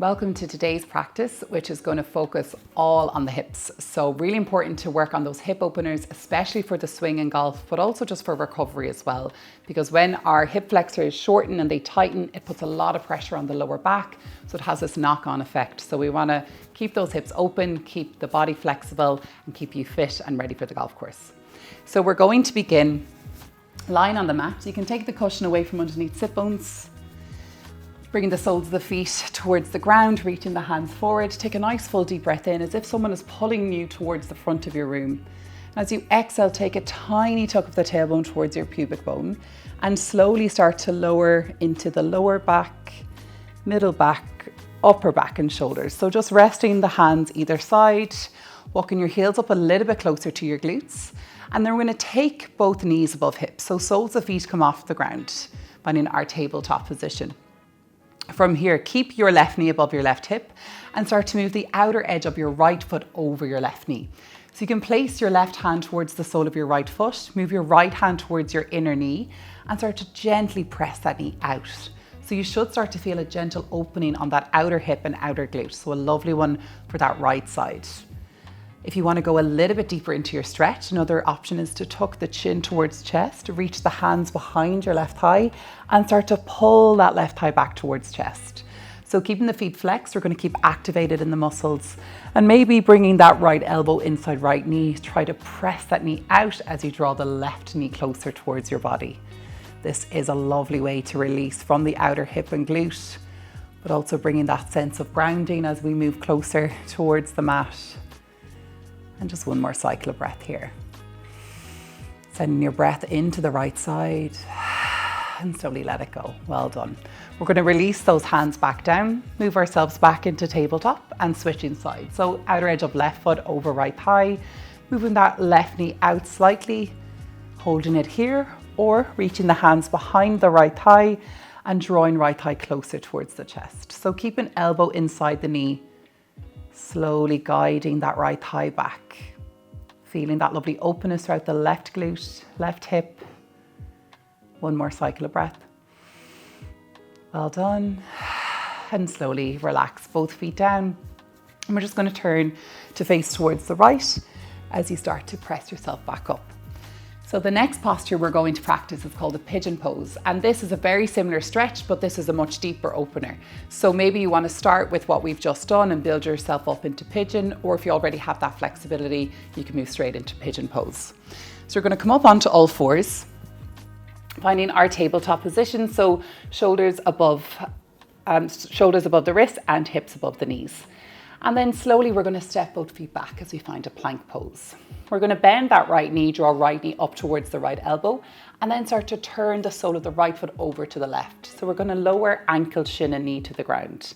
Welcome to today's practice, which is going to focus all on the hips. So really important to work on those hip openers, especially for the swing and golf, but also just for recovery as well. Because when our hip flexors shorten and they tighten, it puts a lot of pressure on the lower back. So it has this knock-on effect. So we want to keep those hips open, keep the body flexible, and keep you fit and ready for the golf course. So we're going to begin lying on the mat. You can take the cushion away from underneath sit bones. Bringing the soles of the feet towards the ground, reaching the hands forward. Take a nice full deep breath in as if someone is pulling you towards the front of your room. As you exhale, take a tiny tuck of the tailbone towards your pubic bone and slowly start to lower into the lower back, middle back, upper back and shoulders. So just resting the hands either side, walking your heels up a little bit closer to your glutes. And then we're going to take both knees above hips. So soles of feet come off the ground, finding our tabletop position. From here, keep your left knee above your left hip and start to move the outer edge of your right foot over your left knee. So you can place your left hand towards the sole of your right foot, move your right hand towards your inner knee and start to gently press that knee out. So you should start to feel a gentle opening on that outer hip and outer glute. So a lovely one for that right side. If you want to go a little bit deeper into your stretch, another option is to tuck the chin towards chest, reach the hands behind your left thigh and start to pull that left thigh back towards chest. So keeping the feet flexed, we're going to keep activated in the muscles and maybe bringing that right elbow inside right knee. Try to press that knee out as you draw the left knee closer towards your body. This is a lovely way to release from the outer hip and glute, but also bringing that sense of grounding as we move closer towards the mat. And just one more cycle of breath here. Sending your breath into the right side and slowly let it go. Well done. We're going to release those hands back down, move ourselves back into tabletop and switching sides. So outer edge of left foot over right thigh, moving that left knee out slightly, holding it here or reaching the hands behind the right thigh and drawing right thigh closer towards the chest. So keep an elbow inside the knee. Slowly guiding that right thigh back. Feeling that lovely openness throughout the left glute, left hip. One more cycle of breath. Well done. And slowly relax both feet down. And we're just going to turn to face towards the right as you start to press yourself back up. So the next posture we're going to practice is called a pigeon pose. And this is a very similar stretch, but this is a much deeper opener. So maybe you want to start with what we've just done and build yourself up into pigeon, or if you already have that flexibility, you can move straight into pigeon pose. So we're going to come up onto all fours, finding our tabletop position. So shoulders above the wrists and hips above the knees. And then slowly we're going to step both feet back as we find a plank pose. We're going to bend that right knee, draw right knee up towards the right elbow, and then start to turn the sole of the right foot over to the left. So we're going to lower ankle, shin and knee to the ground.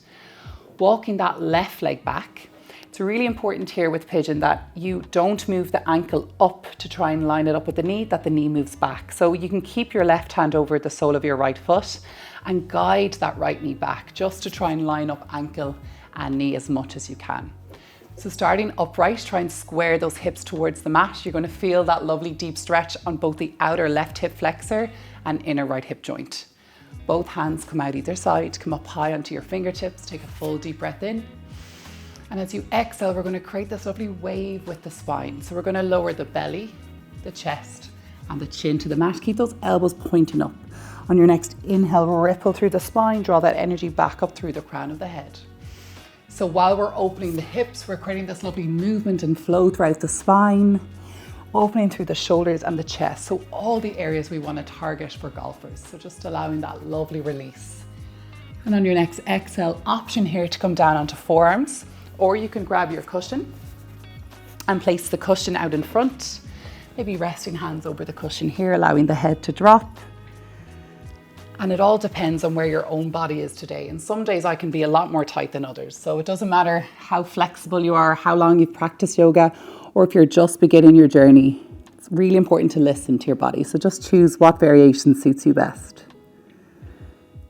Walking that left leg back. It's really important here with pigeon that you don't move the ankle up to try and line it up with the knee, that the knee moves back. So you can keep your left hand over the sole of your right foot and guide that right knee back just to try and line up ankle and knee as much as you can. So starting upright, try and square those hips towards the mat. You're going to feel that lovely deep stretch on both the outer left hip flexor and inner right hip joint. Both hands come out either side, come up high onto your fingertips, take a full deep breath in. And as you exhale, we're going to create this lovely wave with the spine. So we're going to lower the belly, the chest and the chin to the mat. Keep those elbows pointing up. On your next inhale, ripple through the spine, draw that energy back up through the crown of the head. So while we're opening the hips, we're creating this lovely movement and flow throughout the spine, opening through the shoulders and the chest. So all the areas we want to target for golfers. So just allowing that lovely release. And on your next exhale, option here to come down onto forearms, or you can grab your cushion and place the cushion out in front. Maybe resting hands over the cushion here, allowing the head to drop. And it all depends on where your own body is today. And some days I can be a lot more tight than others. So it doesn't matter how flexible you are, how long you've practiced yoga, or if you're just beginning your journey. It's really important to listen to your body. So just choose what variation suits you best.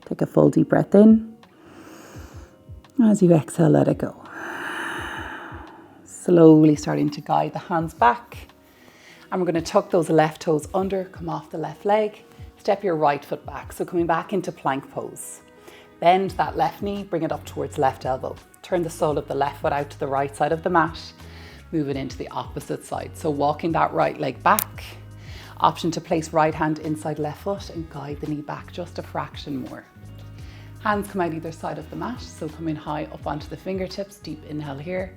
Take a full deep breath in. As you exhale, let it go. Slowly starting to guide the hands back. And we're going to tuck those left toes under, come off the left leg. Step your right foot back, so coming back into plank pose. Bend that left knee, bring it up towards left elbow. Turn the sole of the left foot out to the right side of the mat. Move it into the opposite side. So walking that right leg back. Option to place right hand inside left foot and guide the knee back just a fraction more. Hands come out either side of the mat, so coming high up onto the fingertips. Deep inhale here.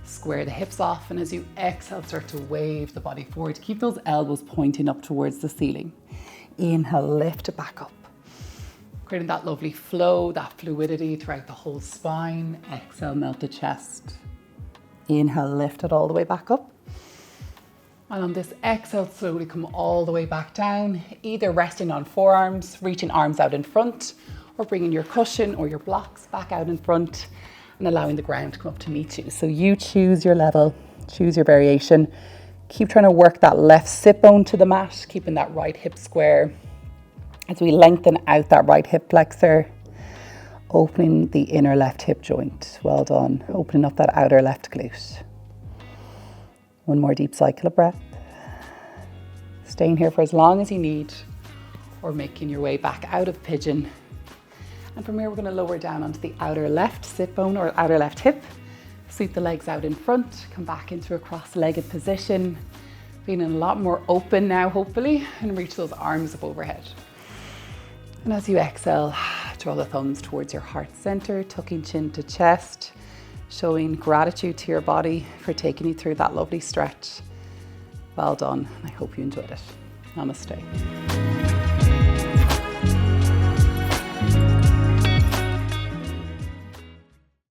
Square the hips off, and as you exhale, start to wave the body forward. Keep those elbows pointing up towards the ceiling. Inhale, lift it back up. Creating that lovely flow, that fluidity throughout the whole spine. Exhale, melt the chest. Inhale, lift it all the way back up. And on this exhale, slowly come all the way back down, either resting on forearms, reaching arms out in front, or bringing your cushion or your blocks back out in front and allowing the ground to come up to meet you. So you choose your level, choose your variation. Keep trying to work that left sit bone to the mat, keeping that right hip square. As we lengthen out that right hip flexor, opening the inner left hip joint. Well done. Opening up that outer left glute. One more deep cycle of breath. Staying here for as long as you need, or making your way back out of pigeon. And from here, we're going to lower down onto the outer left sit bone or outer left hip. Sweep the legs out in front, come back into a cross-legged position. Feeling a lot more open now, hopefully, and reach those arms up overhead. And as you exhale, draw the thumbs towards your heart center, tucking chin to chest, showing gratitude to your body for taking you through that lovely stretch. Well done. I hope you enjoyed it. Namaste.